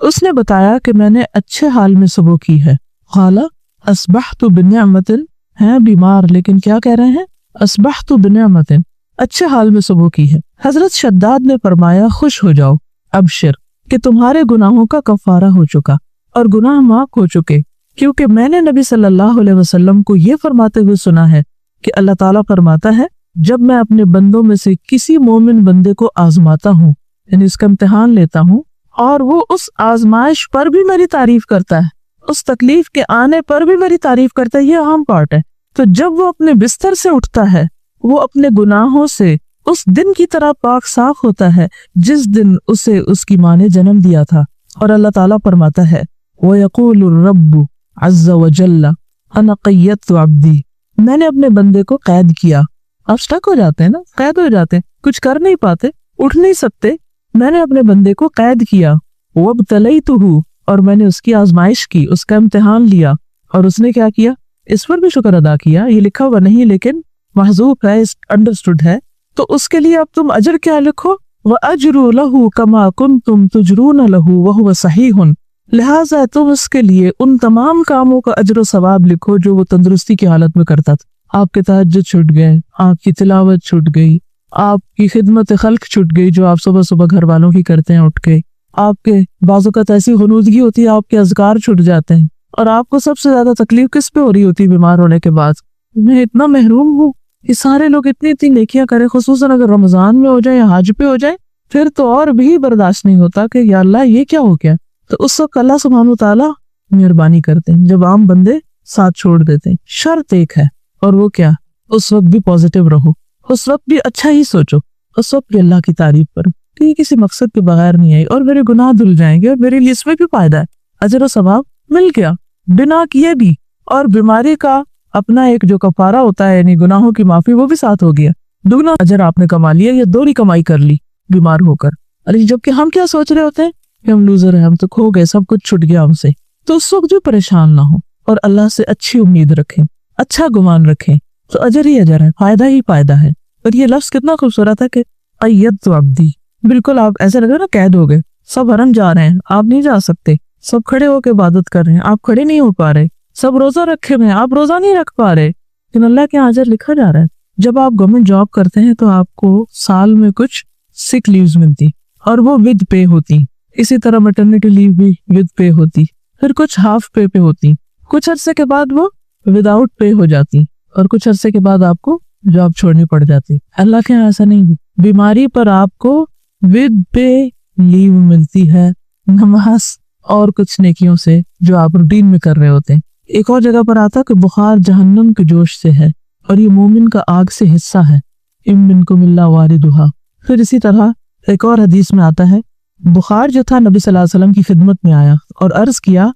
اس نے بتایا کہ میں نے اچھے حال میں صبح کی ہے. قال اصبحت بنعمت، ہیں بیمار لیکن کیا کہہ رہے ہیں؟ اصبحت بنعمت، اچھے حال میں صبح کی ہے. حضرت شداد نے فرمایا خوش ہو جاؤ، ابشر، کہ تمہارے گناہوں کا کفارہ ہو چکا اور گناہ معاف ہو چکے، کیونکہ میں نے نبی صلی اللہ علیہ وسلم کو یہ فرماتے ہوئے سنا ہے کہ اللہ تعالیٰ فرماتا ہے جب میں اپنے بندوں میں سے کسی مومن بندے کو آزماتا ہوں، یعنی اس کا امتحان لیتا ہوں، اور وہ اس آزمائش پر بھی میری تعریف کرتا ہے، اس تکلیف کے آنے پر بھی میری تعریف کرتا ہے، یہ عام پارٹ ہے، تو جب وہ اپنے بستر سے اٹھتا ہے وہ اپنے گناہوں سے اس دن کی طرح پاک صاف ہوتا ہے جس دن اسے اس کی ماں نے جنم دیا تھا. اور اللہ تعالیٰ فرماتا ہے وَيَقُولُ الرَّبُّ عَزَّ وَجَلَّ أَنَا قَيَّدتُ عَبْدِي، میں نے اپنے بندے کو قید کیا. آپ سٹک ہو جاتے ہیں نا، قید ہو جاتے ہیں، کچھ کر نہیں پاتے، اٹھ نہیں سکتے. میں نے اپنے بندے کو قید کیا. وَابْتَلَيْتُهُ، اور میں نے اس کی آزمائش کی، اس کا امتحان لیا، اور اس نے کیا کیا؟ اس پر بھی شکر ادا کیا. یہ لکھا ہوا نہیں لیکن محذوف ہے، انڈرسٹوڈ ہے. تو اس کے لیے اب تم اجر کیا لکھو؟ وَأَجْرُ لَهُ كَمَا كُنْتُمْ تُجْرُونَ لَهُ وَهُوَ صَحِيحٌ، لہٰذا تم اس کے لیے ان تمام کاموں کا اجر و ثواب لکھو جو وہ تندرستی کی حالت میں کرتا تھا. آپ کے تہجد چھوٹ گئے، آپ کی تلاوت چھوٹ گئی، آپ کی خدمت خلق چھوٹ گئی جو آپ صبح صبح گھر والوں کی کرتے ہیں اٹھ کے، آپ کے بعض اوقات ایسی غنودگی ہوتی ہے آپ کے اذکار چھوٹ جاتے ہیں، اور آپ کو سب سے زیادہ تکلیف کس پہ ہو رہی ہوتی ہے بیمار ہونے کے بعد؟ میں اتنا محروم ہوں کہ سارے لوگ اتنی اتنی نیکیاں کریں، خصوصاً اگر رمضان میں ہو جائے یا حج پہ ہو جائے، پھر تو اور بھی برداشت نہیں ہوتا کہ یا اللہ یہ کیا ہو گیا. تو اس وقت اللہ سبحانہ وتعالیٰ مہربانی کرتے ہیں جب عام بندے ساتھ چھوڑ دیتے ہیں. شرط ایک ہے، اور وہ کیا؟ اس وقت بھی پازیٹیو رہو، اس وقت بھی اچھا ہی سوچو، اس وقت بھی اللہ کی تعریف کرو کہ یہ کسی مقصد کے بغیر نہیں آئی اور میرے گناہ دھل جائیں گے اور میرے لیے اس میں بھی فائدہ ہے، اجر و ثواب مل گیا بنا کیے بھی. اور بیماری کا اپنا ایک جو کفارہ ہوتا ہے یعنی گناہوں کی معافی، وہ بھی ساتھ ہو گیا، دگنا اجر آپ نے کما لیا یا دوہری کمائی کر لی بیمار ہو کر. ارے جبکہ ہم کیا سوچ رہے ہوتے ہیں کہ ہم لوزر ہیں، ہم تو کھو گئے، سب کچھ چھٹ گیا ہم سے. تو اس وقت جو پریشان نہ ہو اور اللہ سے اچھی امید رکھیں، اچھا گمان رکھیں، تو اجر ہی اجر ہے، فائدہ ہی فائدہ ہے. اور یہ لفظ کتنا خوبصورت ہے کہ قیدت عبدی، بالکل آپ ایسے لگ رہا نا قید ہو گئے، سب حرم جا رہے ہیں، آپ نہیں جا سکتے، سب کھڑے ہو کے عبادت کر رہے ہیں، آپ کھڑے نہیں ہو پا رہے، سب روزہ رکھے ہوئے ہیں، آپ روزہ نہیں رکھ پا رہے، لیکن اللہ کے اجر لکھا جا رہا ہے. جب آپ گورنمنٹ جاب کرتے ہیں تو آپ کو سال میں کچھ سک لیوز ملتی اور وہ ود پے ہوتی، اسی طرح میٹرنٹی لیو بھی ود پے ہوتی، پھر کچھ ہاف پے پہ ہوتی، کچھ عرصے کے بعد وہ وداؤٹ پے ہو جاتی، اور کچھ عرصے کے بعد آپ کو جاب چھوڑنی پڑ جاتی. اللہ کے یہاں ایسا نہیں، بیماری پر آپ کو ود پے لیو ملتی ہے، نماز اور کچھ نیکیوں سے جو آپ روٹین میں کر رہے ہوتے ہیں. ایک اور جگہ پر آتا کہ بخار جہنم کے جوش سے ہے اور یہ مومن کا آگ سے حصہ ہے، ام منکم الا واردھا. پھر اسی طرح ایک اور حدیث میں آتا ہے بخار جو تھا نبی صلی اللہ علیہ وسلم کی خدمت میں آیا اور عرض کیا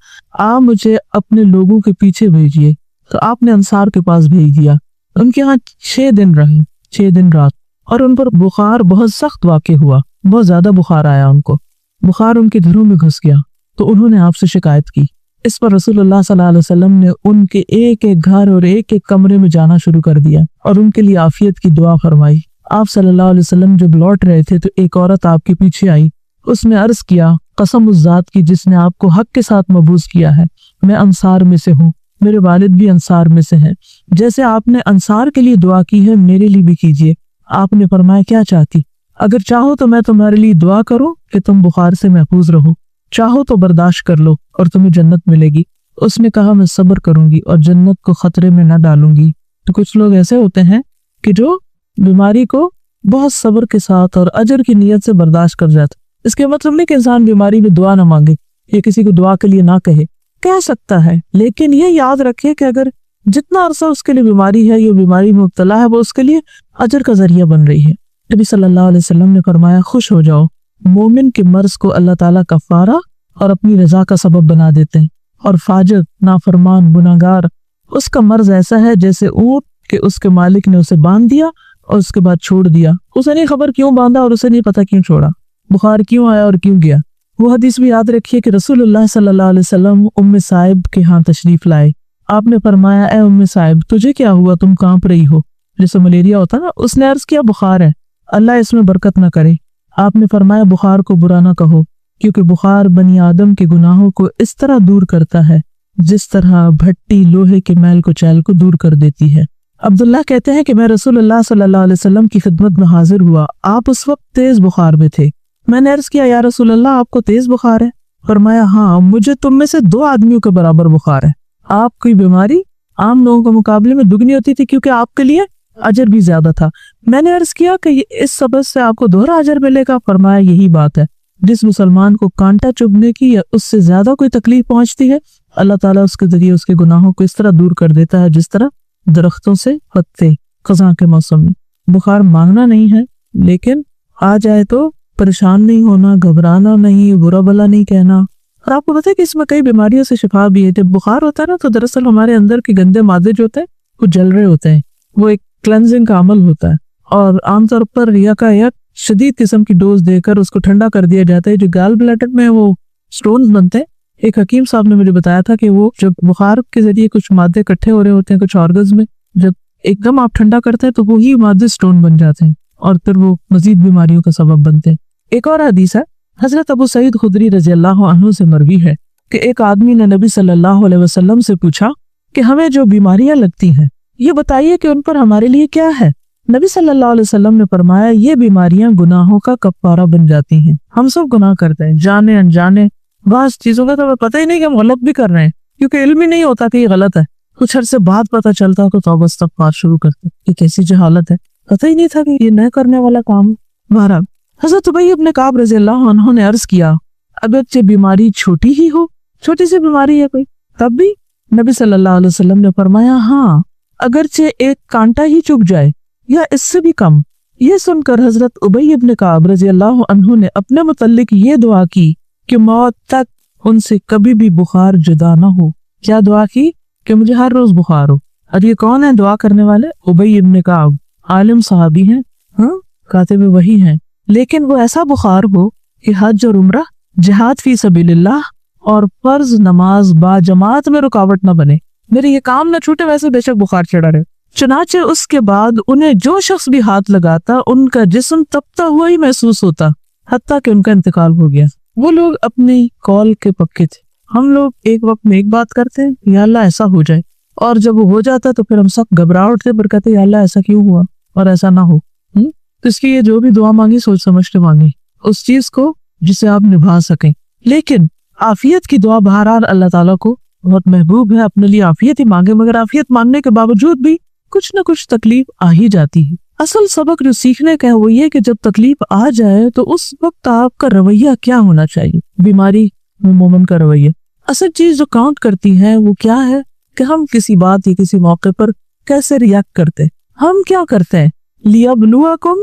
آپ مجھے اپنے لوگوں کے پیچھے بھیجیے، تو آپ نے انصار کے پاس بھیج دیا. ان کے ہاں 6 دن رہے، 6 دن رات، اور ان پر بخار بہت سخت واقع ہوا، بہت زیادہ بخار آیا ان کو، بخار ان کے گھروں میں گھس گیا. تو انہوں نے آپ سے شکایت کی. اس پر رسول اللہ صلی اللہ علیہ وسلم نے ان کے ایک ایک گھر اور ایک ایک کمرے میں جانا شروع کر دیا اور ان کے لیے عافیت کی دعا فرمائی. آپ صلی اللہ علیہ وسلم جب لوٹ رہے تھے تو ایک عورت آپ کے پیچھے آئی، اس نے عرض کیا قسم اس ذات کی جس نے آپ کو حق کے ساتھ مبعوث کیا ہے، میں انصار میں سے ہوں، میرے والد بھی انصار میں سے ہیں، جیسے آپ نے انصار کے لیے دعا کی ہے میرے لیے بھی کیجیے. آپ نے فرمایا کیا چاہتی؟ اگر چاہو تو میں تمہارے لیے دعا کروں کہ تم بخار سے محفوظ رہو، چاہو تو برداشت کر لو اور تمہیں جنت ملے گی. اس نے کہا میں صبر کروں گی اور جنت کو خطرے میں نہ ڈالوں گی. تو کچھ لوگ ایسے ہوتے ہیں کہ جو بیماری کو بہت صبر کے ساتھ اور اجر کی نیت سے برداشت کر جاتا. اس کے مطلب نہیں کہ انسان بیماری میں دعا نہ مانگے یا کسی کو دعا کے لیے نہ کہہ سکتا ہے، لیکن یہ یاد رکھے کہ اگر جتنا عرصہ اس کے لیے بیماری ہے، یہ بیماری میں مبتلا ہے، وہ اس کے لیے اجر کا ذریعہ بن رہی ہے. نبی صلی اللہ علیہ وسلم نے فرمایا خوش ہو جاؤ، مومن کے مرض کو اللہ تعالیٰ کفارہ اور اپنی رضا کا سبب بنا دیتے ہیں، اور فاجر نافرمان گناہگار اس کا مرض ایسا ہے جیسے اونٹ کہ اس کے مالک نے اسے باندھ دیا اور اس کے بعد چھوڑ دیا، اسے نہیں خبر کیوں باندھا اور اسے نہیں پتا کیوں چھوڑا، بخار کیوں آیا اور کیوں گیا. وہ حدیث بھی یاد رکھیے کہ رسول اللہ صلی اللہ علیہ وسلم ام صائب کے ہاں تشریف لائے. آپ نے فرمایا اے ام صائب تجھے کیا ہوا، تم کانپ رہی ہو، جیسے ملیریا ہوتا نا. اس نے عرض کیا بخار ہے، اللہ اس میں برکت نہ کرے. آپ نے فرمایا بخار کو برا نہ کہو، کیونکہ بخار بنی آدم کے گناہوں کو اس طرح دور کرتا ہے جس طرح بھٹی لوہے کے میل کو چیل کو دور کر دیتی ہے۔ عبداللہ کہتے ہیں کہ میں رسول اللہ صلی اللہ علیہ وسلم کی خدمت میں حاضر ہوا، آپ اس وقت تیز بخار میں تھے۔ میں نے عرض کیا، یا رسول اللہ آپ کو تیز بخار ہے؟ فرمایا ہاں، مجھے تم میں سے 2 آدمیوں کے برابر بخار ہے۔ آپ کی بیماری عام لوگوں کے مقابلے میں دگنی ہوتی تھی کیونکہ آپ کے لیے اجر بھی زیادہ تھا۔ میں نے عرض کیا کہ اس سبب سے آپ کو دوہرا اجر ملے گا؟ فرمایا یہی بات ہے، جس مسلمان کو کانٹا چبھنے کی یا اس سے زیادہ کوئی تکلیف پہنچتی ہے، اللہ تعالیٰ اس کے ذریعے اس کے گناہوں کو اس طرح دور کر دیتا ہے جس طرح درختوں سے پتے خزاں کے موسم میں۔ بخار مانگنا نہیں ہے، لیکن آ جائے تو پریشان نہیں ہونا، گھبرانا نہیں، برا بھلا نہیں کہنا۔ اور آپ کو پتہ ہے کہ اس میں کئی بیماریوں سے شفا بھی ہے۔ جب بخار ہوتا ہے نا تو دراصل ہمارے اندر کے گندے مادے جو ہوتے ہیں وہ جل رہے ہوتے ہیں، وہ ایک کلینزنگ کا عمل ہوتا ہے، اور عام طور پر یکایک شدید قسم کی ڈوز دے کر اس کو ٹھنڈا کر دیا جاتا ہے۔ جو گال بلیڈر میں وہ سٹونز بنتے ہیں، ایک حکیم صاحب نے مجھے بتایا تھا کہ وہ جب بخار کے ذریعے کچھ مادے اکٹھے ہو رہے ہوتے ہیں کچھ آرگنز میں، جب ایک دم آپ ٹھنڈا کرتے ہیں تو وہی مادے سٹون بن جاتے ہیں اور پھر وہ مزید بیماریوں کا سبب بنتے ہیں۔ ایک اور حدیث ہے، حضرت ابو سعید خدری رضی اللہ عنہ سے مروی ہے کہ ایک آدمی نے نبی صلی اللہ علیہ وسلم سے پوچھا کہ ہمیں جو بیماریاں لگتی ہیں یہ بتائیے کہ ان پر ہمارے لیے کیا ہے۔ نبی صلی اللہ علیہ وسلم نے فرمایا یہ بیماریاں گناہوں کا کفارہ بن جاتی ہیں۔ ہم سب گناہ کرتے ہیں، جانے انجانے، بعض چیزوں کا تو ہمیں پتہ ہی نہیں کہ ہم غلط بھی کر رہے ہیں کیونکہ علم ہی نہیں ہوتا کہ یہ غلط ہے۔ کچھ عرصے بعد پتہ چلتا تو توبہ استغفار شروع کرتے، یہ کیسی جہالت ہے، پتہ ہی نہیں تھا کہ یہ نہ کرنے والا کام۔ بہرحال حضرت ابی ابن کعب رضی اللہ عنہ نے عرض کیا، اگرچہ بیماری چھوٹی ہی ہو، چھوٹی سی بیماری ہے کوئی، تب بھی؟ نبی صلی اللہ علیہ وسلم نے فرمایا ہاں، اگرچہ ایک کانٹا ہی چبھ جائے یا اس سے بھی کم۔ یہ سن کر حضرت ابی ابن کعب رضی اللہ عنہ نے اپنے متعلق یہ دعا کی کہ موت تک ان سے کبھی بھی بخار جدا نہ ہو۔ کیا دعا کی؟ کہ مجھے ہر روز بخار ہو۔ اور یہ کون ہے دعا کرنے والے؟ ابی ابن کعب، عالم صحابی ہیں، ہاں، کاتب وحی ہیں، لیکن وہ ایسا بخار ہو کہ حج اور عمرہ، جہاد فی سبیل اللہ اور فرض نماز با جماعت میں رکاوٹ نہ بنے، میرے یہ کام نہ چھوٹے، ویسے بے شک بخار چڑھا رہے۔ چنانچہ اس کے بعد انہیں جو شخص بھی ہاتھ لگاتا ان کا جسم تپتا ہوا ہی محسوس ہوتا، حتیٰ کہ ان کا انتقال ہو گیا۔ وہ لوگ اپنی قول کے پکے تھے۔ ہم لوگ ایک وقت میں ایک بات کرتے ہیں، یا اللہ ایسا ہو جائے، اور جب وہ ہو جاتا تو پھر ہم سب گھبرا اٹھتے، پر کہتے یا اللہ ایسا کیوں ہوا اور ایسا نہ ہو۔ تو اس کی یہ جو بھی دعا مانگی سوچ سمجھ کے مانگی، اس چیز کو جسے آپ نبھا سکیں۔ لیکن عافیت کی دعا بہرحال اللہ تعالیٰ کو بہت محبوب ہے، اپنے لیے عافیت ہی مانگے، مگر عافیت مانگنے کے باوجود بھی کچھ نہ کچھ تکلیف آ ہی جاتی ہے۔ اصل سبق جو سیکھنے کا ہے وہ یہ کہ جب تکلیف آ جائے تو اس وقت آپ کا رویہ کیا ہونا چاہیے۔ بیماری میں مومن کا رویہ، اصل چیز جو کاؤنٹ کرتی ہے وہ کیا ہے کہ ہم کسی بات یا کسی موقع پر کیسے ریاکٹ کرتے، ہم کیا کرتے ہیں۔ لِيَبْلُوَكُمْ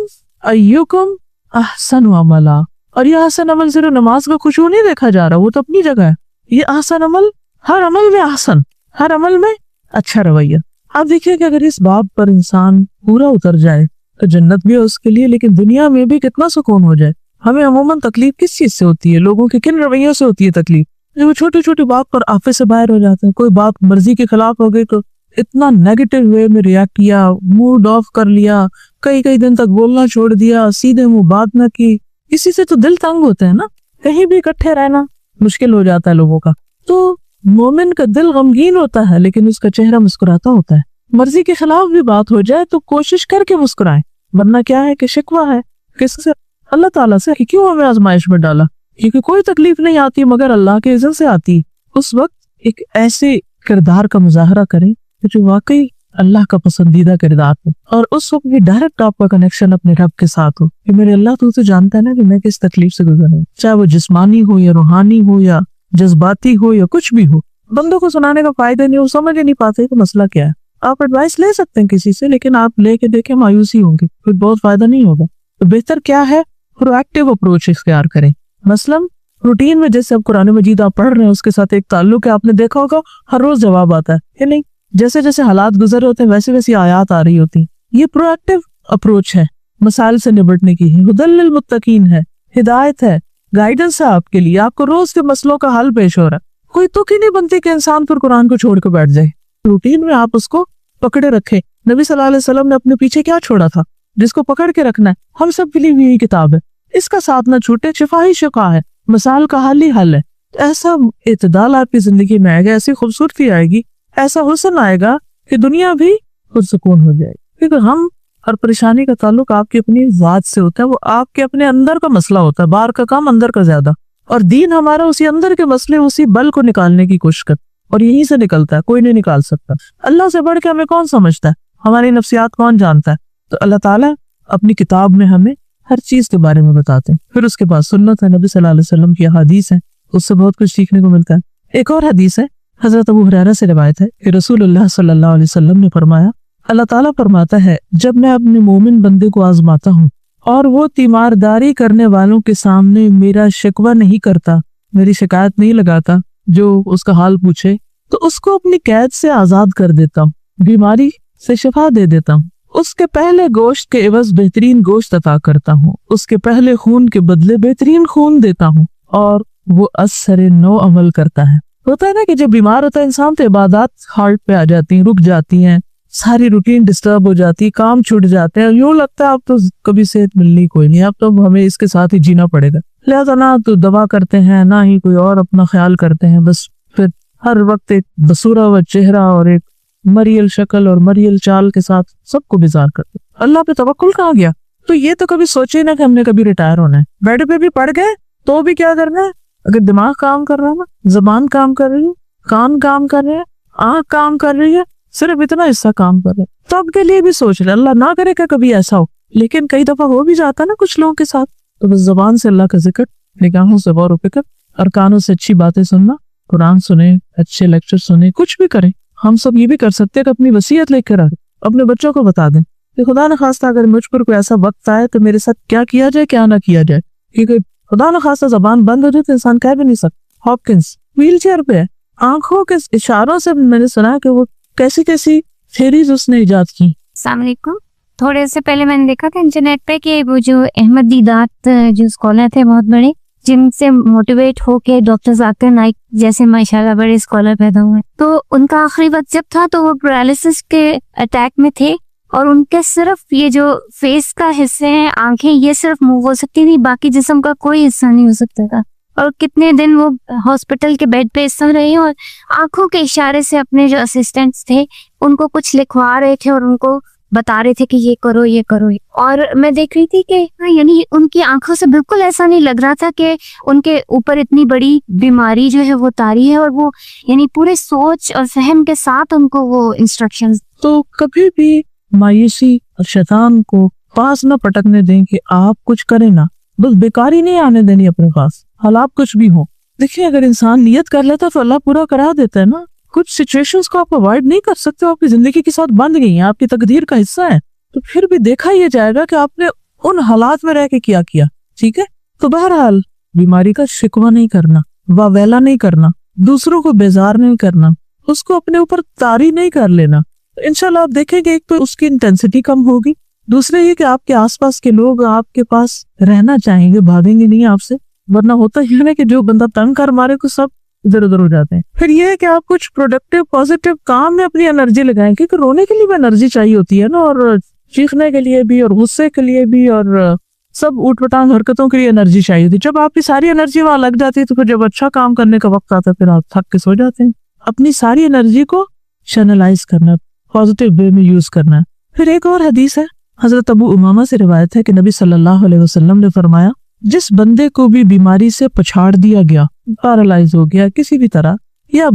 أَيُّكُمْ أَحْسَنُ عَمَلًا، اور یہ احسن عمل صرف نماز کا خشوع نہیں دیکھا جا رہا، وہ تو اپنی جگہ ہے۔ یہ احسن عمل، ہر عمل میں احسن، ہر عمل میں اچھا رویہ۔ آپ دیکھیے کہ اگر اس باب پر انسان پورا اتر جائے تو جنت بھی ہے اس کے لیے، لیکن دنیا میں بھی کتنا سکون ہو جائے۔ ہمیں عموماً تکلیف کس چیز سے ہوتی ہے؟ لوگوں کے کن رویوں سے ہوتی ہے تکلیف؟ جب وہ چھوٹی چھوٹی بات پر آفے سے باہر ہو جاتے ہیں، کوئی بات مرضی کے خلاف ہو گئی تو اتنا نیگیٹو وے میں ریاکٹ کیا، موڈ آف کر لیا، کئی دن تک بولنا چھوڑ دیا، سیدھے منہ بات نہ کی، اسی سے تو دل تنگ ہوتا ہے نا، کہیں بھی اکٹھے رہنا مشکل ہو جاتا ہے لوگوں کا۔ تو مومن کا دل غمگین ہوتا ہے لیکن اس کا چہرہ مسکراتا ہوتا ہے۔ مرضی کے خلاف بھی بات ہو جائے تو کوشش کر کے مسکرائیں، ورنہ کیا ہے کہ شکوہ ہے کس سے؟ اللہ تعالیٰ سے کہ کیوں ہمیں آزمائش میں ڈالا، کیونکہ کوئی تکلیف نہیں آتی مگر اللہ کے اذن سے آتی۔ اس وقت ایک ایسے کردار کا مظاہرہ کریں جو واقعی اللہ کا پسندیدہ کردار ہو، اور اس وقت بھی ڈائریکٹ آپ کا کنیکشن اپنے رب کے ساتھ ہو کہ میرے اللہ تو جانتا ہے نا کہ میں کس تکلیف سے گزر رہا ہوں، چاہے وہ جسمانی ہو یا روحانی ہو یا جذباتی ہو یا کچھ بھی ہو۔ بندوں کو سنانے کا فائدہ نہیں، وہ سمجھ ہی نہیں پاتے کہ مسئلہ کیا ہے۔ آپ ایڈوائس لے سکتے ہیں کسی سے، لیکن آپ لے کے دیکھیں مایوسی ہوں گی، پھر بہت فائدہ نہیں ہوگا۔ تو بہتر کیا ہے، پرو ایکٹیو اپروچ اختیار کریں۔ مثلاً روٹین میں جیسے اب قرآن مجید آپ پڑھ رہے ہیں اس کے ساتھ ایک تعلق ہے، آپ نے دیکھا ہوگا ہر روز جواب آتا ہے کہ نہیں، جیسے جیسے حالات گزر ہوتے ہیں ویسے ویسی آیات آ رہی ہوتی ہیں۔ یہ پرو ایکٹیو اپروچ ہے، مسائل سے نبٹنے کی ہے، ہدی للمتقین ہے، ہدایت ہے، گائیڈنس ہے آپ کے لیے، آپ کو روز کے مسئلوں کا حل پیش ہو رہا ہے۔ کوئی تک ہی نہیں بنتی کہ انسان پر قرآن کو چھوڑ کے بیٹھ جائے۔ روٹین میں آپ اس کو پکڑے رکھے۔ نبی صلی اللہ علیہ وسلم نے اپنے پیچھے کیا چھوڑا تھا جس کو پکڑ کے رکھنا ہے؟ ہم سب کے لیے بھی یہی کتاب ہے، اس کا ساتھ نہ چھوٹے، شفا ہی شفا ہے۔ مثال کا حل ہی حل ہے. ایسا اعتدال آپ کی زندگی میں آئے گا, ایسی خوبصورتی آئے گی, ایسا حسن آئے گا کہ دنیا بھی پرسکون ہو جائے گی. کیونکہ ہم اور پریشانی کا تعلق آپ کی اپنی ذات سے ہوتا ہے, وہ آپ کے اپنے اندر کا مسئلہ ہوتا ہے, باہر کا کام اندر کا زیادہ. اور دین ہمارا اسی اندر کے مسئلے, اسی بل کو نکالنے کی کوشش کرتا ہے, اور یہیں سے نکلتا ہے, کوئی نہیں نکال سکتا. اللہ سے بڑھ کے ہمیں کون سمجھتا ہے, ہماری نفسیات کون جانتا ہے. تو اللہ تعالیٰ اپنی کتاب میں ہمیں ہر چیز کے بارے میں بتاتے ہیں. پھر اس کے بعد سنت ہے, نبی صلی اللہ علیہ وسلم کی احادیث ہیں, اس سے بہت کچھ سیکھنے کو ملتا ہے. ایک اور حدیث ہے, حضرت ابو ہریرہ سے روایت ہے کہ رسول اللہ صلی اللہ علیہ وسلم نے فرمایا, اللہ تعالیٰ فرماتا ہے, جب میں اپنے مومن بندے کو آزماتا ہوں اور وہ تیمارداری کرنے والوں کے سامنے میرا شکوہ نہیں کرتا, میری شکایت نہیں لگاتا, جو اس کا حال پوچھے, تو اس کو اپنی قید سے آزاد کر دیتا ہوں, بیماری سے شفا دے دیتا ہوں, اس کے پہلے گوشت کے عوض بہترین گوشت عطا کرتا ہوں, اس کے پہلے خون کے بدلے بہترین خون دیتا ہوں, اور وہ اثر نو عمل کرتا ہے. ہوتا ہے نا کہ جب بیمار ہوتا ہے انسان تو عبادات ہارٹ پہ آ جاتی ہیں, رک جاتی ہیں, ساری روٹین ڈسٹرب ہو جاتی, کام چھوٹ جاتے ہیں, یوں لگتا ہے اب تو کبھی صحت ملنی کوئی نہیں, اب تو ہمیں اس کے ساتھ ہی جینا پڑے گا. لہذا نہ تو دوا کرتے ہیں, نہ ہی کوئی اور اپنا خیال کرتے ہیں, بس پھر ہر وقت ایک بصورہ و چہرہ اور ایک مریل شکل اور مریل چال کے ساتھ سب کو بیزار کرتے. اللہ پہ توکل کہاں گیا؟ تو یہ تو کبھی سوچے نہ کہ ہم نے کبھی ریٹائر ہونا ہے. بیڈ پہ بھی پڑ گئے تو بھی کیا کرنا ہے؟ اگر دماغ کام کر رہا ہے نا, زبان کام کر رہی ہے, کان کام کر رہے ہیں, آنکھ کام کر رہی ہے, صرف اتنا حصہ کام کر رہے ہیں, تو اب کے لیے بھی سوچ رہے, اللہ نہ کرے کہ کبھی ایسا ہو. لیکن کئی دفعہ ہو بھی جاتا ہے نا کچھ لوگوں کے ساتھ. تو بس زبان سے اللہ کا ذکر, نگاہوں سے غور و فکر, اور کانوں سے اچھی باتیں سننا, قرآن سنیں, اچھے لیکچر سنیں, کچھ بھی کریں. ہم سب یہ بھی کر سکتے ہیں کہ اپنی وصیت لے کر اپنے بچوں کو بتا دیں کہ خدا نخواستہ اگر مجھ پر کوئی ایسا وقت آئے تو میرے ساتھ کیا کیا جائے, کیا نہ کیا جائے. کیونکہ خدا نخواستہ زبان بند ہو جائے تو انسان کہہ بھی نہیں سکتا. ہاپکنس ویل چیئر پہ ہے, آنکھوں کے اشاروں سے میں نے سنا کہ وہ کیسی کیسی تھیریز اس نے ایجاد کی. السلام علیکم. تھوڑے سے پہلے میں نے دیکھا تھا انٹرنیٹ پہ کہ وہ جو احمد دیدات جو اسکالر تھے بہت بڑے, جن سے موٹیویٹ ہو کے ڈاکٹر ذاکر نائک جیسے ماشاءاللہ بڑے اسکالر پیدا ہوئے, تو ان کا آخری وقت جب تھا تو وہ پیرالسس کے اٹیک میں تھے, اور ان کے صرف یہ جو فیس کا حصے ہیں, آنکھیں, یہ صرف موو ہو سکتی تھی, باقی جسم کا کوئی حصہ نہیں ہو سکتا تھا. اور کتنے دن وہ ہاسپٹل کے بیڈ پہ اس طرح رہے, اور آنکھوں کے اشارے سے اپنے جو اسسٹنٹس تھے ان کو کچھ لکھوا رہے تھے اور ان کو بتا رہے تھے کہ یہ کرو یہ کرو. اور میں دیکھ رہی تھی کہ یعنی ان کی آنکھوں سے بالکل ایسا نہیں لگ رہا تھا کہ ان کے اوپر اتنی بڑی بیماری جو ہے وہ طاری ہے, اور وہ یعنی پورے سوچ اور فہم کے ساتھ ان کو وہ انسٹرکشنز. تو کبھی بھی مایوسی اور شیطان کو پاس نہ پٹکنے دیں کہ آپ کچھ کریں نا, بس بیکاری نہیں آنے دینی اپنے پاس, حالات کچھ بھی ہوں. دیکھیں اگر انسان نیت کر لیتا تو اللہ پورا کرا دیتا ہے نا. کچھ سچویشنز کو آپ اوائڈ نہیں کر سکتے, آپ کی زندگی کے ساتھ بند گئی ہیں, آپ کی تقدیر کا حصہ ہے, تو پھر بھی دیکھا یہ جائے گا کہ آپ نے ان حالات میں رہ کے کیا کیا. ٹھیک ہے, تو بہرحال بیماری کا شکوہ نہیں کرنا, واویلا نہیں کرنا, دوسروں کو بیزار نہیں کرنا, اس کو اپنے اوپر طاری نہیں کر لینا. انشاءاللہ آپ دیکھیں گے ایک تو اس کی انٹینسٹی کم ہوگی, دوسرے یہ کہ آپ کے آس پاس کے لوگ آپ کے پاس رہنا چاہیں گے, بھاگیں گے نہیں آپ سے. ورنہ ہوتا یہ ہے کہ جو بندہ تنگ کر مارے کو سب ادھر ادھر ہو جاتے ہیں. پھر یہ ہے کہ آپ کچھ پروڈکٹیو پازیٹیو کام میں اپنی انرجی لگائیں, کیونکہ رونے کے لیے بھی انرجی چاہیے ہوتی ہے نا, اور چیخنے کے لیے بھی, اور غصے کے لیے بھی, اور سب اوٹ پٹانگ حرکتوں کے لیے انرجی چاہیے ہوتی ہے. جب آپ کی ساری انرجی وہاں لگ جاتی ہے تو پھر جب اچھا کام کرنے کا وقت آتا ہے پھر آپ تھک کے سو جاتے ہیں. اپنی ساری انرجی کو چینلائز کرنا, پازیٹیو وے میں یوز کرنا. پھر ایک اور حدیث ہے, حضرت ابو امامہ سے روایت ہے کہ نبی صلی اللہ علیہ وسلم نے فرمایا, جس بندے کو بھی بیماری سے پچھاڑ دیا گیا, پیرالائز ہو گیا کسی بھی طرح, یا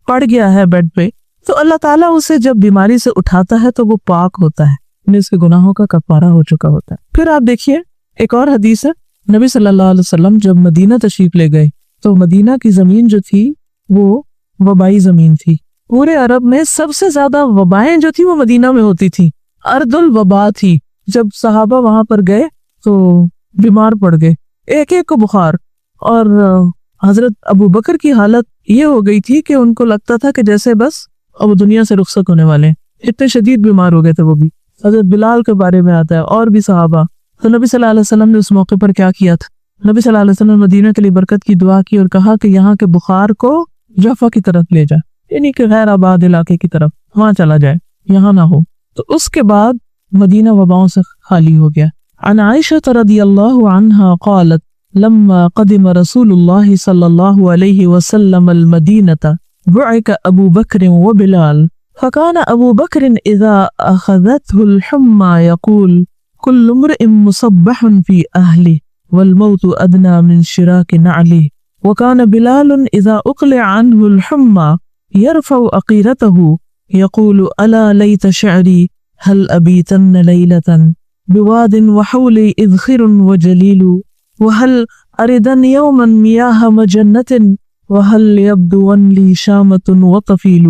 پڑ گیا ہے بیڈ پہ, تو اللہ تعالیٰ اسے جب بیماری سے اٹھاتا ہے تو وہ پاک ہوتا ہے, یعنی اس کے گناہوں کا کفارہ ہو چکا ہوتا ہے. پھر آپ دیکھیے ایک اور حدیث ہے, نبی صلی اللہ علیہ وسلم جب مدینہ تشریف لے گئے تو مدینہ کی زمین جو تھی وہ وبائی زمین تھی. پورے عرب میں سب سے زیادہ وبائیں جو تھی وہ مدینہ میں ہوتی تھی, ارض الوبا تھی. جب صحابہ وہاں پر گئے تو بیمار پڑ گئے, ایک ایک کو بخار, اور حضرت ابو بکر کی حالت یہ ہو گئی تھی کہ ان کو لگتا تھا کہ جیسے بس اب دنیا سے رخصت ہونے والے ہیں, اتنے شدید بیمار ہو گئے تھے وہ بھی. حضرت بلال کے بارے میں آتا ہے, اور بھی صحابہ. تو نبی صلی اللہ علیہ وسلم نے اس موقع پر کیا کیا تھا, نبی صلی اللہ علیہ وسلم نے مدینہ کے لیے برکت کی دعا کی اور کہا کہ یہاں کے بخار کو جعفہ کی طرف لے جائے, یعنی کہ غیر آباد علاقے کی طرف وہاں چلا جائے, یہاں نہ ہو. تو اس کے بعد مدینہ وباؤں سے خالی ہو گیا. عن عائشہ رضی اللہ عنہا قالت لما قدم رسول الله صلى الله عليه وسلم المدينة بعث أبو بكر وبلال فكان أبو بكر إذا أخذته الحمى يقول كل امرئ مصبح في أهله والموت أدنى من شراك نعله وكان بلال إذا أقلع عنه الحمى يرفع أقيرته يقول ألا ليت شعري هل أبيتن ليلة بواد وحولي إذخر وجليل وهل أردن يوما مياه مجنة وهل يبدون لي شامة وطفيل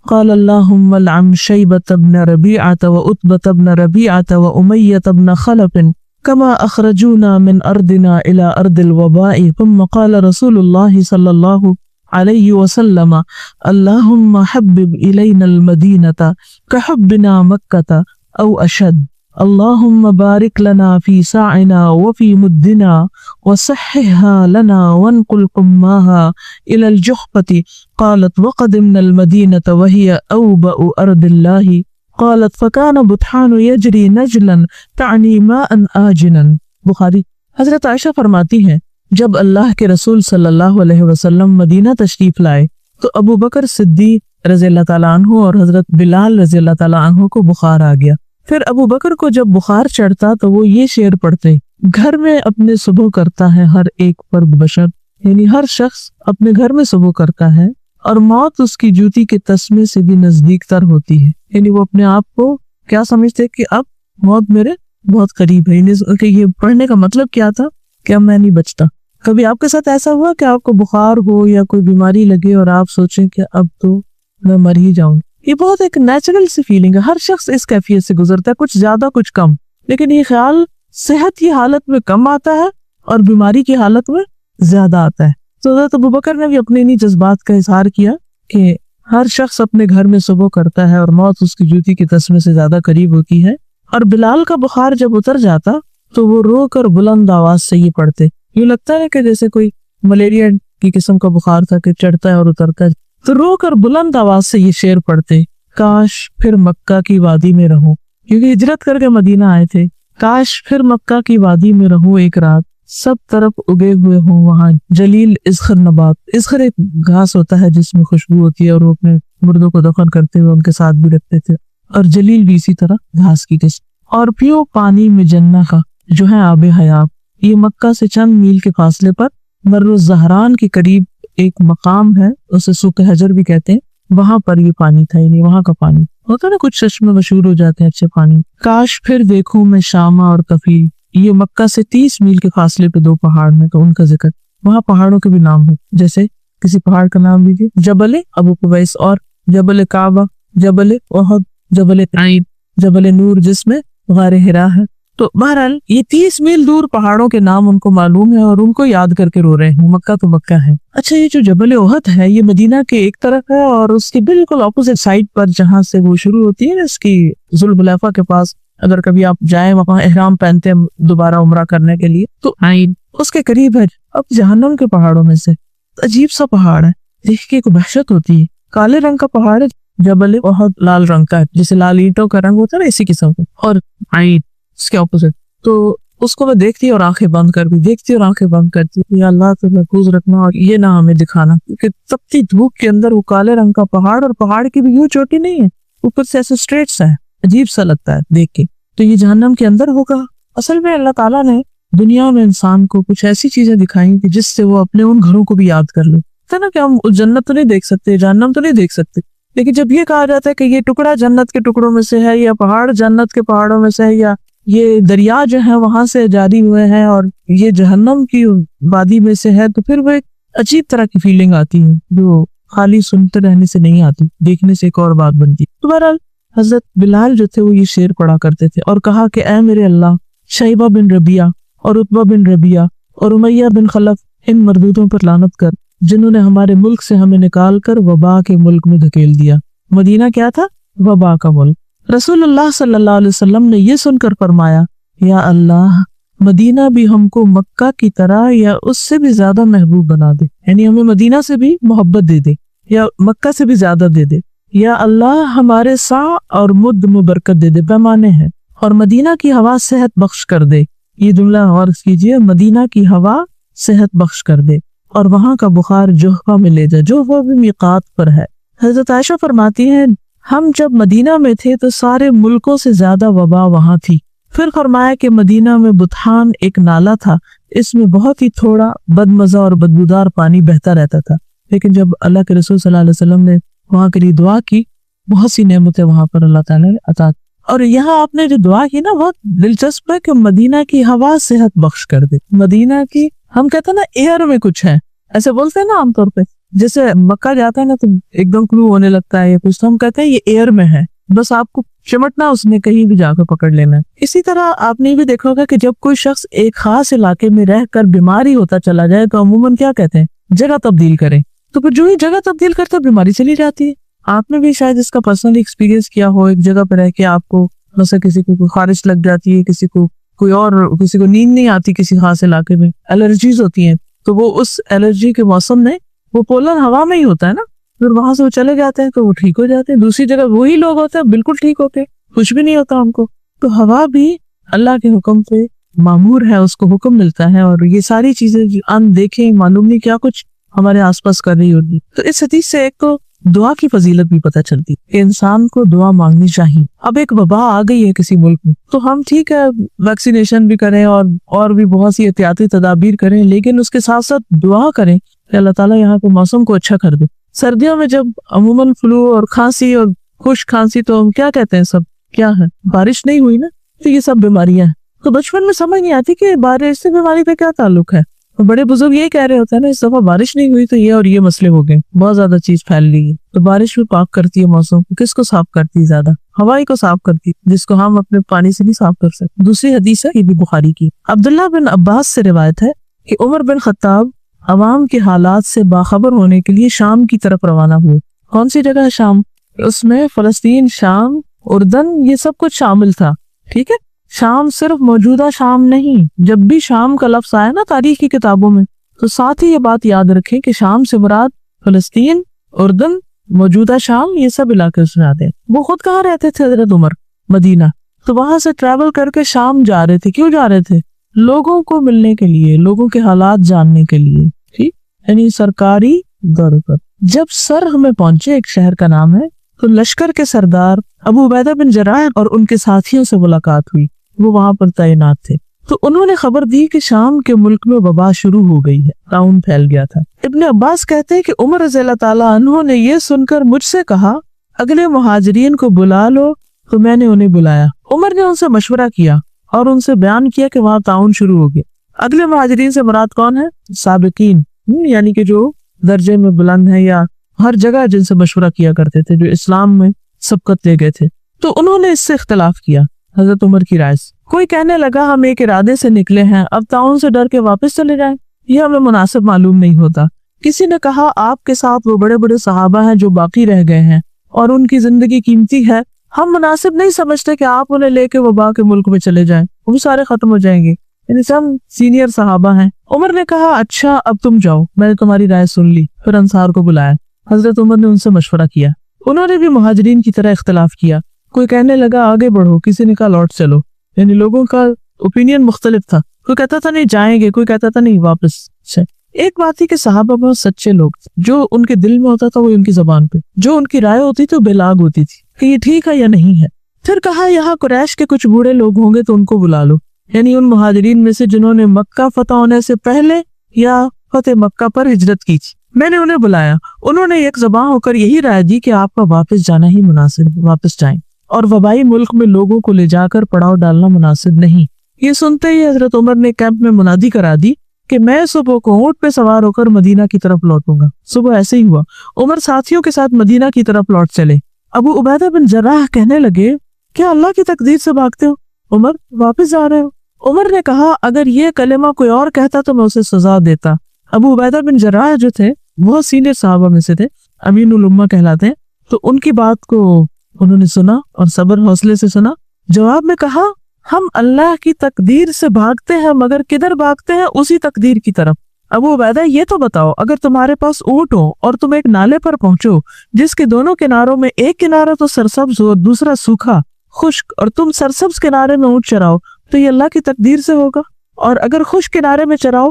قال اللهم العن شيبة بن ربيعة وأتبة بن ربيعة وأمية بن خلف كما أخرجونا من أرضنا إلى أرض الوباء ثم قال رسول الله صلى الله عليه وسلم اللهم حبب إلينا المدينة كحبنا مكة أو أشد اللهم بارك لنا في ساعنا وفي مدنا وصححها لنا وانقل قماها إلى الجحفة قالت وقدمنا المدينة وهي أوبأ أرض الله قالت فكان بطحان يجري نجلا تعني ماء آجنا بخاری۔ حضرت عائشہ فرماتی ہیں جب اللہ کے رسول صلی اللہ علیہ وسلم مدینہ تشریف لائے تو ابو بکر صدیق رضی اللہ تعالیٰ عنہ اور حضرت بلال رضی اللہ تعالیٰ عنہ کو بخار آ گیا۔ پھر ابو بکر کو جب بخار چڑھتا تو وہ یہ شعر پڑھتے گھر میں اپنے صبح کرتا ہے ہر ایک فرد بشر، یعنی ہر شخص اپنے گھر میں صبح کرتا ہے اور موت اس کی جوتی کے تسمے سے بھی نزدیک تر ہوتی ہے، یعنی وہ اپنے آپ کو کیا سمجھتے کہ اب موت میرے بہت قریب ہے۔ کہ یہ پڑھنے کا مطلب کیا تھا کہ اب میں نہیں بچتا۔ کبھی آپ کے ساتھ ایسا ہوا کہ آپ کو بخار ہو یا کوئی بیماری لگے اور آپ سوچیں کہ اب تو میں مر ہی جاؤں؟ یہ بہت ایک نیچرل سی فیلنگ ہے، ہر شخص اس کیفیت سے گزرتا ہے، کچھ زیادہ کچھ کم، لیکن یہ خیال صحت کی حالت میں کم آتا ہے اور بیماری کی حالت میں زیادہ آتا ہے۔ تو حضرت ابو بکر نے بھی اپنے انہی جذبات کا اظہار کیا کہ ہر شخص اپنے گھر میں صبح کرتا ہے اور موت اس کی جوتی کے تسمے سے زیادہ قریب ہوتی ہے۔ اور بلال کا بخار جب اتر جاتا تو وہ رو کر بلند آواز سے یہ پڑھتے، یوں لگتا ہے کہ جیسے کوئی ملیریا کی قسم کا بخار تھا کہ چڑھتا ہے اور اترتا ہے، تو رو کر بلند آواز سے یہ شعر پڑھتے، کاش پھر مکہ کی وادی میں رہوں، کیونکہ ہجرت کر کے مدینہ آئے تھے، کاش پھر مکہ کی وادی میں رہوں ایک رات، سب طرف اگے ہوئے ہوں وہاں جلیل اذخر نبات۔ اذخر ایک گھاس ہوتا ہے جس میں خوشبو ہوتی ہے اور وہ اپنے مردوں کو دفن کرتے ہوئے ان کے ساتھ بھی رکھتے تھے، اور جلیل بھی اسی طرح گھاس کی قسم۔ اور پیو پانی میں جنہ کا جو ہے آب حیات، یہ مکہ سے چند میل کے فاصلے پر مر الزہران کے قریب ایک مقام ہے، اسے سوق حجر بھی کہتے ہیں، وہاں پر یہ پانی تھا، یعنی وہاں کا پانی ہوتا ہے نا، کچھ چشمے مشہور ہو جاتے ہیں اچھے پانی۔ کاش پھر دیکھوں میں شامہ اور کفیل، یہ مکہ سے 30 میل کے فاصلے پہ 2 پہاڑ میں، تو ان کا ذکر، وہاں پہاڑوں کے بھی نام ہو، جیسے کسی پہاڑ کا نام لیجیے، جبل ابو قبیس، اور جبل کعبہ، جبل احد، جبل عین، جبل نور جس میں غار حرا ہے۔ تو بہرحال یہ 30 میل دور پہاڑوں کے نام ان کو معلوم ہے اور ان کو یاد کر کے رو رہے ہیں، مکہ تو مکہ ہے۔ اچھا، یہ جو جبل احد ہے یہ مدینہ کے ایک طرف ہے اور اس کی بالکل اپوزٹ سائڈ پر جہاں سے وہ شروع ہوتی ہے، اس کی ذوالحلیفہ کے پاس، اگر کبھی آپ جائیں وہاں احرام پہنتے ہیں دوبارہ عمرہ کرنے کے لیے، تو عین اس کے قریب ہے۔ اب جہنم کے پہاڑوں میں سے عجیب سا پہاڑ ہے، دیکھ کے کوئی وحشت ہوتی ہے، کالے رنگ کا پہاڑ ہے، جبل احد لال رنگ کا ہے، جیسے لال اینٹوں کا رنگ ہوتا ہے نا، اسی قسم کا، اور عین اس کے اپوزٹ۔ تو اس کو میں دیکھتی اور آنکھیں بند کرتی، دیکھتی اور آنکھیں بند کرتی، یا اللہ تو محفوظ رکھنا اور یہ نہ ہمیں دکھانا، کیونکہ تپتی دھوپ کے اندر وہ کالے رنگ کا پہاڑ، اور پہاڑ کی بھی یوں چوٹی نہیں ہے، اوپر سے ایسے اسٹریٹ سا ہے، عجیب سا لگتا ہے دیکھ کے۔ تو یہ جہنم کے اندر ہوگا۔ اصل میں اللہ تعالیٰ نے دنیا میں انسان کو کچھ ایسی چیزیں دکھائیں کہ جس سے وہ اپنے ان گھروں کو بھی یاد کر لے، ہے نا، کہ ہم جنت تو نہیں دیکھ سکتے، جہنم تو نہیں دیکھ سکتے، لیکن جب یہ کہا جاتا ہے کہ یہ ٹکڑا جنت کے ٹکڑوں میں سے ہے، یا پہاڑ جنت کے پہاڑوں میں سے ہے، یا یہ دریا جو ہے وہاں سے جاری ہوئے ہیں اور یہ جہنم کی وادی میں سے ہے، تو پھر وہ ایک عجیب طرح کی فیلنگ آتی ہے جو خالی سنتے رہنے سے نہیں آتی، دیکھنے سے ایک اور بات بنتی ہے۔ تو بہرحال حضرت بلال جو تھے وہ یہ شعر پڑھا کرتے تھے اور کہا کہ اے میرے اللہ، شیبہ بن ربیعہ اور عتبہ بن ربیعہ اور امیہ بن خلف، ان مردودوں پر لعنت کر جنہوں نے ہمارے ملک سے ہمیں نکال کر وبا کے ملک میں دھکیل دیا۔ مدینہ کیا تھا؟ وبا کا ملک۔ رسول اللہ صلی اللہ علیہ وسلم نے یہ سن کر فرمایا، یا اللہ، مدینہ بھی ہم کو مکہ کی طرح یا اس سے بھی زیادہ محبوب بنا دے، یعنی ہمیں مدینہ سے بھی محبت دے دے یا مکہ سے بھی زیادہ دے دے۔ یا اللہ، ہمارے سا اور مد میں برکت دے دے، پیمانے ہیں، اور مدینہ کی ہوا صحت بخش کر دے۔ یہ جملہ غور کیجیے، مدینہ کی ہوا صحت بخش کر دے اور وہاں کا بخار جوہفہ میں لے جائے، جوہفہ بھی میقات پر ہے۔ حضرت عائشہ فرماتی ہیں ہم جب مدینہ میں تھے تو سارے ملکوں سے زیادہ وبا وہاں تھی۔ پھر فرمایا کہ مدینہ میں بطحان ایک نالا تھا، اس میں بہت ہی تھوڑا بدمزہ اور بدبودار پانی بہتا رہتا تھا، لیکن جب اللہ کے رسول صلی اللہ علیہ وسلم نے وہاں کے لیے دعا کی، بہت سی نعمتیں وہاں پر اللہ تعالیٰ نے عطا کی۔ اور یہاں آپ نے جو دعا کی نا بہت دلچسپ ہے کہ مدینہ کی ہوا صحت بخش کر دے۔ مدینہ کی ہم کہتے ہیں نا ایئر میں کچھ ہے، ایسے بولتے ہیں نا عام طور پہ، جیسے مکہ جاتا ہے نا تو ایک دم کلو ہونے لگتا ہے یا کچھ، تو ہم کہتے ہیں یہ ایئر میں ہے، بس آپ کو چمٹنا اس نے کہیں بھی جا کر پکڑ لینا ہے۔ اسی طرح آپ نے بھی دیکھا ہوگا کہ جب کوئی شخص ایک خاص علاقے میں رہ کر بیماری ہوتا چلا جائے تو عموماً کیا کہتے ہیں، جگہ تبدیل کریں، تو پھر جو ہی جگہ تبدیل کرتا بیماری چلی جاتی ہے۔ آپ نے بھی شاید اس کا پرسنلی ایکسپیرینس کیا ہو، ایک جگہ پہ رہ کے آپ کو مثلا کسی کو خارش لگ جاتی ہے، کسی کو نیند نہیں آتی، کسی خاص علاقے میں الرجیز ہوتی ہیں، تو وہ اس الرجی کے موسم میں وہ پولن ہوا میں ہی ہوتا ہے نا، پھر وہاں سے وہ چلے جاتے ہیں تو وہ ٹھیک ہو جاتے ہیں، دوسری جگہ وہی لوگ ہوتے ہیں بالکل ٹھیک ہوتے ہیں، کچھ بھی نہیں ہوتا ان کو۔ تو ہوا بھی اللہ کے حکم سے معمور ہے، اس کو حکم ملتا ہے، اور یہ ساری چیزیں ان دیکھیں معلوم نہیں کیا کچھ ہمارے آس پاس کر رہی ہوتی۔ تو اس حدیث سے ایک تو دعا کی فضیلت بھی پتہ چلتی کہ انسان کو دعا مانگنی چاہیے۔ اب ایک وبا آ گئی ہے کسی ملک میں تو ہم ٹھیک ہے ویکسینیشن بھی کریں اور بھی بہت سی احتیاطی تدابیر کریں، لیکن اس کے ساتھ ساتھ دعا کریں کہ اللہ تعالیٰ یہاں کے موسم کو اچھا کر دے۔ سردیوں میں جب عموماً فلو اور کھانسی اور خشک کھانسی تو ہم کیا کہتے ہیں، سب کیا ہے، بارش نہیں ہوئی نا، تو یہ سب بیماریاں ہیں۔ تو بچپن میں سمجھ نہیں آتی کہ بارش سے بیماری کا کیا تعلق ہے، بڑے بزرگ یہی کہہ رہے ہوتے ہیں نا اس دفعہ بارش نہیں ہوئی تو یہ اور یہ مسئلے ہو گئے، بہت زیادہ چیز پھیل رہی ہے۔ تو بارش بھی پاک کرتی ہے موسم کو، کس کو صاف کرتی ہے زیادہ، ہوائی کو صاف کرتی ہے، جس کو ہم اپنے پانی سے نہیں صاف کر سکتے۔ دوسری حدیث ہے، یہ بھی بخاری کی، عبداللہ بن عباس سے روایت ہے کہ عمر بن خطاب عوام کے حالات سے باخبر ہونے کے لیے شام کی طرف روانہ ہوئے۔ کون سی جگہ ہے شام؟ اس میں فلسطین، شام، اردن، یہ سب کچھ شامل تھا، ٹھیک ہے۔ شام صرف موجودہ شام نہیں، جب بھی شام کا لفظ آیا نا تاریخ کی کتابوں میں تو ساتھ ہی یہ بات یاد رکھیں کہ شام سے مراد فلسطین، اردن، موجودہ شام، یہ سب علاقے اس میں آتے ہیں۔ وہ خود کہاں رہتے تھے حضرت عمر؟ مدینہ۔ تو وہاں سے ٹریول کر کے شام جا رہے تھے، کیوں جا رہے تھے؟ لوگوں کو ملنے کے لیے، لوگوں کے حالات جاننے کے لیے، ٹھیک، یعنی سرکاری دور پر۔ جب سرح میں پہنچے، ایک شہر کا نام ہے، تو لشکر کے سردار ابو عبیدہ بن جراح اور ان کے ساتھیوں سے ملاقات ہوئی، وہ وہاں پر تعینات تھے۔ تو انہوں نے خبر دی کہ شام کے ملک میں وبا شروع ہو گئی ہے، طاعون پھیل گیا تھا۔ ابن عباس کہتے ہیں کہ عمر رضی اللہ تعالیٰ عنہ نے یہ سن کر مجھ سے کہا اگلے مہاجرین کو بلا لو، تو میں نے انہیں بلایا۔ عمر نے ان سے مشورہ کیا اور ان سے بیان کیا کہ وہاں طاعون شروع ہو گیا۔ اگلے مہاجرین سے مراد کون ہے؟ سابقین، یعنی کہ جو درجے میں بلند ہیں یا ہر جگہ جن سے مشورہ کیا کرتے تھے، جو اسلام میں سبقت لے گئے تھے۔ تو انہوں نے اس سے اختلاف کیا حضرت عمر کی رائے سے۔ کوئی کہنے لگا ہم ایک ارادے سے نکلے ہیں، اب طاعون سے ڈر کے واپس چلے جائیں، یہ ہمیں مناسب معلوم نہیں ہوتا۔ کسی نے کہا آپ کے ساتھ وہ بڑے بڑے صحابہ ہیں جو باقی رہ گئے ہیں اور ان کی زندگی قیمتی ہے، ہم مناسب نہیں سمجھتے کہ آپ انہیں لے کے وبا کے ملک میں چلے جائیں، وہ سارے ختم ہو جائیں گے، یعنی سب سینئر صحابہ ہیں۔ عمر نے کہا اچھا اب تم جاؤ، میں نے تمہاری رائے سن لی۔ پھر انصار کو بلایا، حضرت عمر نے ان سے مشورہ کیا، انہوں نے بھی مہاجرین کی طرح اختلاف کیا۔ کوئی کہنے لگا آگے بڑھو، کسی نے کہا لوٹ چلو، یعنی لوگوں کا اوپینین مختلف تھا، کوئی کہتا تھا نہیں جائیں گے، کوئی کہتا تھا نہیں واپس سے۔ ایک بات تھی کہ صحابہ بہت سچے لوگ تھے، جو ان کے دل میں ہوتا تھا وہ ان کی زبان پہ، جو ان کی رائے ہوتی تھی وہ بلاگ ہوتی تھی کہ یہ ٹھیک ہے یا نہیں ہے۔ پھر کہا یہاں قریش کے کچھ بوڑھے لوگ ہوں گے تو ان کو بلا لو، یعنی ان مہاجرین میں سے جنہوں نے مکہ فتح ہونے سے پہلے یا فتح مکہ پر ہجرت کی تھی۔ میں نے انہیں بلایا، انہوں نے ایک زبان ہو کر یہی رائے دی کہ آپ کا واپس جانا ہی مناسب، واپس جائیں، اور وبائی ملک میں لوگوں کو لے جا کر پڑاؤ ڈالنا مناسب نہیں۔ یہ سنتے ہی حضرت عمر نے کیمپ میں منادی کرا دی کہ میں صبح کو اونٹ پہ سوار ہو کر مدینہ کی طرف لوٹوں گا۔ صبح ایسے ہی ہوا، عمر ساتھیوں کے ساتھ مدینہ کی طرف لوٹ چلے۔ ابو عبیدہ بن جراح کہنے لگے کیا اللہ کی تقدیر سے بھاگتے ہو عمر، واپس جا رہے ہو؟ عمر نے کہا اگر یہ کلمہ کوئی اور کہتا تو میں اسے سزا دیتا۔ ابو عبیدہ بن جراح جو تھے بہت سینئر صحابہ میں سے تھے، امین الامہ کہلاتے ہیں، تو ان کی بات کو انہوں نے سنا اور صبر حوصلے سے سنا۔ جواب میں کہا ہم اللہ کی تقدیر سے بھاگتے ہیں، مگر کدھر بھاگتے ہیں؟ اسی تقدیر کی طرف۔ ابو عبیدہ یہ تو بتاؤ اگر تمہارے پاس اونٹ ہو اور تم ایک نالے پر پہنچو جس کے دونوں کناروں میں ایک کنارہ تو سرسبز ہو اور دوسرا سوکھا خشک، اور تم سرسبز کنارے میں اونٹ چراؤ تو یہ اللہ کی تقدیر سے ہوگا، اور اگر خشک کنارے میں چراؤ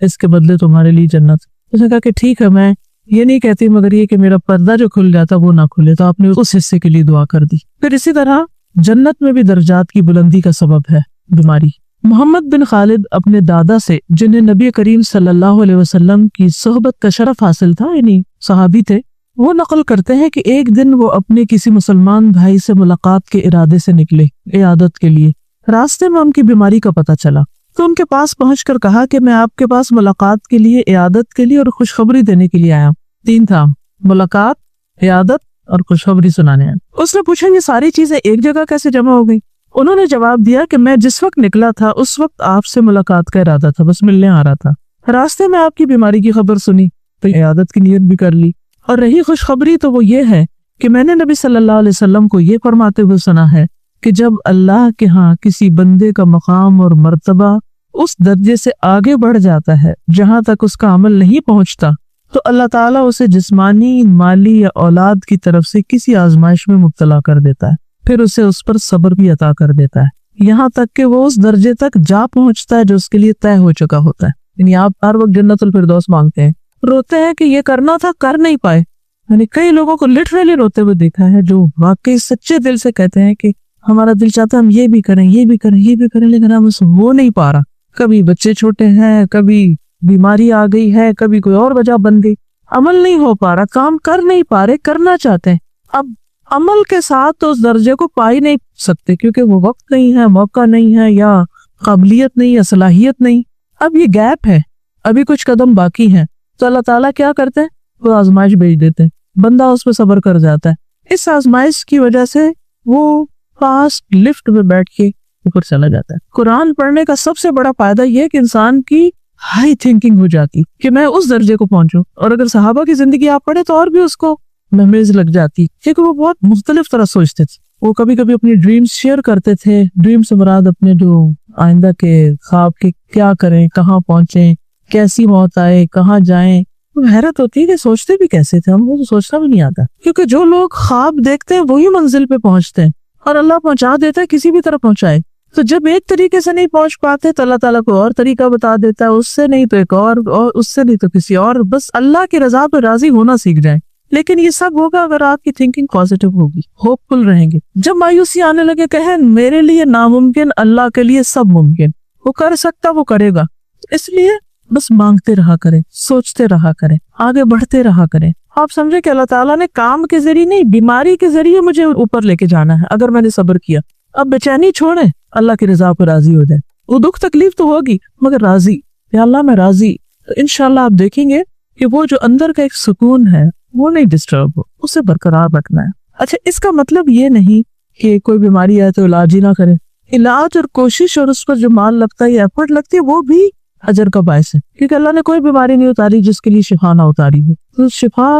اس کے بدلے تمہارے لیے جنت. اس نے کہا کہ ٹھیک ہے میں یہ نہیں کہتی مگر یہ کہ میرا پردہ جو کھل جاتا وہ نہ کھلے. تو آپ نے اس حصے کے لیے دعا کر دی. پھر اسی طرح جنت میں بھی درجات کی بلندی کا سبب ہے بیماری. محمد بن خالد اپنے دادا سے جنہیں نبی کریم صلی اللہ علیہ وسلم کی صحبت کا شرف حاصل تھا، یعنی صحابی تھے، وہ نقل کرتے ہیں کہ ایک دن وہ اپنے کسی مسلمان بھائی سے ملاقات کے ارادے سے نکلے عیادت کے لیے. راستے میں ان کی بیماری کا پتہ چلا تو ان کے پاس پہنچ کر کہا کہ میں آپ کے پاس ملاقات کے لیے، عیادت کے لیے اور خوشخبری دینے کے لیے آیا ہوں. 3 تھا، ملاقات، عیادت اور خوشخبری سنانے آیا. اس نے پوچھا یہ ساری چیزیں ایک جگہ کیسے جمع ہو گئی؟ انہوں نے جواب دیا کہ میں جس وقت نکلا تھا اس وقت آپ سے ملاقات کا ارادہ تھا، بس ملنے آ رہا تھا. راستے میں آپ کی بیماری کی خبر سنی تو عیادت کی نیت بھی کر لی. اور رہی خوشخبری تو وہ یہ ہے کہ میں نے نبی صلی اللہ علیہ وسلم کو یہ فرماتے ہوئے سنا ہے کہ جب اللہ کے ہاں کسی بندے کا مقام اور مرتبہ اس درجے سے آگے بڑھ جاتا ہے جہاں تک اس کا عمل نہیں پہنچتا تو اللہ تعالیٰ اسے جسمانی، مالی یا اولاد کی طرف سے کسی آزمائش میں مبتلا کر دیتا ہے، پھر اسے اس پر صبر بھی عطا کر دیتا ہے یہاں تک کہ وہ اس درجے تک جا پہنچتا ہے جو اس کے لیے طے ہو چکا ہوتا ہے. یعنی آپ ہر وقت جنت الفردوس مانگتے ہیں، روتے ہیں کہ یہ کرنا تھا کر نہیں پائے. یعنی کئی لوگوں کو لٹرلی روتے ہوئے دیکھا ہے جو واقعی سچے دل سے کہتے ہیں کہ ہمارا دل چاہتا ہے ہم یہ بھی کریں، یہ بھی کریں، یہ بھی کریں، لیکن ہم اس ہو نہیں پا رہا. کبھی بچے چھوٹے ہیں، کبھی بیماری آ گئی ہے، کبھی کوئی اور وجہ بن گئی، عمل نہیں ہو پا رہا، کام کر نہیں پا رہے، کرنا چاہتے ہیں. اب عمل کے ساتھ تو اس درجے کو پا ہی نہیں سکتے کیونکہ وہ وقت نہیں ہے، موقع نہیں ہے، یا قابلیت نہیں یا صلاحیت نہیں. اب یہ گیپ ہے، ابھی کچھ قدم باقی ہیں تو اللہ تعالیٰ کیا کرتے ہیں؟ وہ آزمائش بھیج دیتے ہیں، بندہ اس پہ صبر کر جاتا ہے. اس آزمائش کی وجہ سے وہ فاسٹ لفٹ میں بیٹھ کے اوپر چلا جاتا ہے. قرآن پڑھنے کا سب سے بڑا فائدہ یہ کہ انسان کی ہائی تھنکنگ ہو جاتی کہ میں اس درجے کو پہنچوں. اور اگر صحابہ کی زندگی آپ پڑھے تو اور بھی اس کو میموریز لگ جاتی کیونکہ وہ بہت مختلف طرح سوچتے تھے. وہ کبھی کبھی اپنی ڈریمز شیئر کرتے تھے. ڈریم سے مراد اپنے جو آئندہ کے خواب کے کیا کریں، کہاں پہنچیں، کیسی موت آئے، کہاں جائیں. حیرت ہوتی ہے کہ سوچتے بھی کیسے تھے، ہم وہ سوچنا بھی نہیں آتا کیونکہ جو لوگ خواب دیکھتے ہیں وہی منزل پہ پہنچتے ہیں اور اللہ پہنچا دیتا ہے، کسی بھی طرح پہنچائے. تو جب ایک طریقے سے نہیں پہنچ پاتے تو اللہ تعالیٰ کو اور طریقہ بتا دیتا ہے، اس سے نہیں تو ایک اور اس سے نہیں تو کسی اور. بس اللہ کی رضا پہ راضی ہونا سیکھ جائیں. لیکن یہ سب ہوگا اگر آپ کی تھنکنگ پازیٹیو ہوگی، ہوپ فل رہیں گے. جب مایوسی آنے لگے کہیں میرے لیے ناممکن، اللہ کے لیے سب ممکن، وہ کر سکتا وہ کرے گا. اس لیے بس مانگتے رہا کریں، سوچتے رہا کریں، آگے بڑھتے رہا کریں. آپ سمجھے کہ اللہ تعالیٰ نے کام کے ذریعے نہیں، بیماری کے ذریعے مجھے اوپر لے کے جانا ہے اگر میں نے صبر کیا. اب بے چینی چھوڑیں، اللہ کی رضا پر راضی ہو جائیں. وہ دکھ تکلیف تو ہوگی مگر راضی، یا اللہ میں راضی. انشاءاللہ آپ دیکھیں گے کہ وہ جو اندر کا ایک سکون ہے وہ نہیں ڈسٹرب ہو، اسے برقرار رکھنا ہے. اچھا، اس کا مطلب یہ نہیں کہ کوئی بیماری آئے تو علاج ہی نہ کرے. علاج اور کوشش اور اس پر جو مال لگتا ہے، ایفرٹ لگتی ہے، وہ بھی اجر کا باعث ہے کیونکہ اللہ نے کوئی بیماری نہیں اتاری جس کے لیے شفا نہ اتاری ہو. تو شفا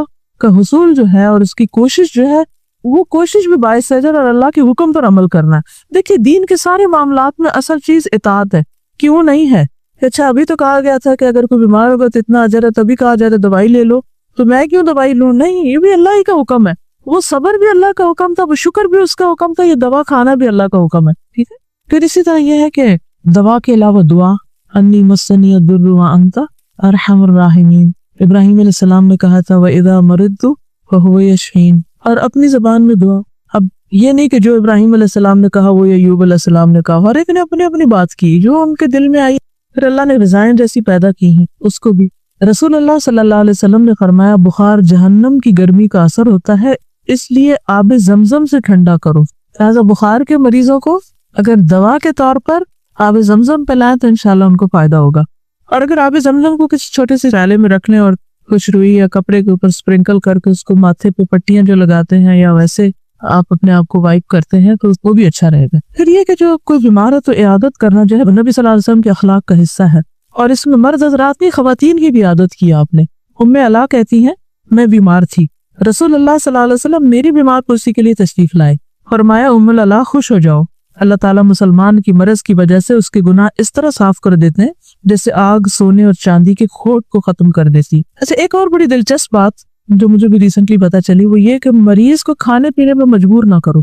کا حصول جو ہے اور اس کی کوشش جو ہے وہ کوشش بھی باعث اجر اور اللہ کے حکم پر عمل کرنا ہے. دیکھیے دین کے سارے معاملات میں اصل چیز اطاعت ہے. کیوں نہیں ہے؟ اچھا ابھی تو کہا گیا تھا کہ اگر کوئی بیمار ہوگا تو اتنا اجر ہے، تبھی کہا جائے دوائی لے لو، تو میں کیوں دوائی لوں؟ نہیں، یہ بھی اللہ ہی کا حکم ہے. وہ صبر بھی اللہ کا حکم تھا، وہ شکر بھی اس کا حکم تھا، یہ دوا کھانا بھی اللہ کا حکم ہے. ٹھیک ہے. پھر اسی طرح یہ ہے کہ دوا کے علاوہ دعا، انی مسنی الضر وانت ارحم الراحمین. ابراہیم علیہ السلام نے کہا تھا وَإِذَا مَرِضْتُ فَهُوَ يَشْفِينِ. اور اپنی زبان میں دعا. اب یہ نہیں کہ جو ابراہیم علیہ السلام نے کہا وہ ایوب علیہ السلام نے کہا، ہر ایک نے اپنی اپنی بات کی جو ان کے دل میں آئی. پھر اللہ نے رضائیں جیسی پیدا کی ہیں اس کو بھی. رسول اللہ صلی اللہ علیہ وسلم نے فرمایا بخار جہنم کی گرمی کا اثر ہوتا ہے، اس لیے آب زمزم سے ٹھنڈا کرو. لہٰذا بخار کے مریضوں کو اگر دوا کے طور پر آب زمزم پلائیں تو انشاءاللہ ان کو فائدہ ہوگا. اور اگر آب زمزم کو کسی چھوٹے سے پیالے میں رکھ لیں اور کچھ روئی یا کپڑے کے اوپر سپرنکل کر کے اس کو ماتھے پہ پٹیاں جو لگاتے ہیں یا ویسے آپ اپنے آپ کو وائپ کرتے ہیں تو وہ بھی اچھا رہے گا. پھر یہ کہ جو کوئی بیمار ہے تو عیادت کرنا جو ہے نبی صلی اللہ علیہ وسلم کے اخلاق کا حصہ ہے، اور اس میں مرد حضرات کی، خواتین کی بھی عادت کی آپ نے. ام علا کہتی ہیں میں بیمار تھی، رسول اللہ صلی اللہ علیہ وسلم میری بیمار پرسی کے لیے تشریف لائے. فرمایا ام علا خوش ہو جاؤ، اللہ تعالیٰ مسلمان کی مرض کی وجہ سے اس کے گناہ اس طرح صاف کر دیتے ہیں جیسے آگ سونے اور چاندی کے کھوٹ کو ختم کر دیتی. اچھا، ایک اور بڑی دلچسپ بات جو مجھے بھی ریسنٹلی پتا چلی وہ یہ کہ مریض کو کھانے پینے میں مجبور نہ کرو.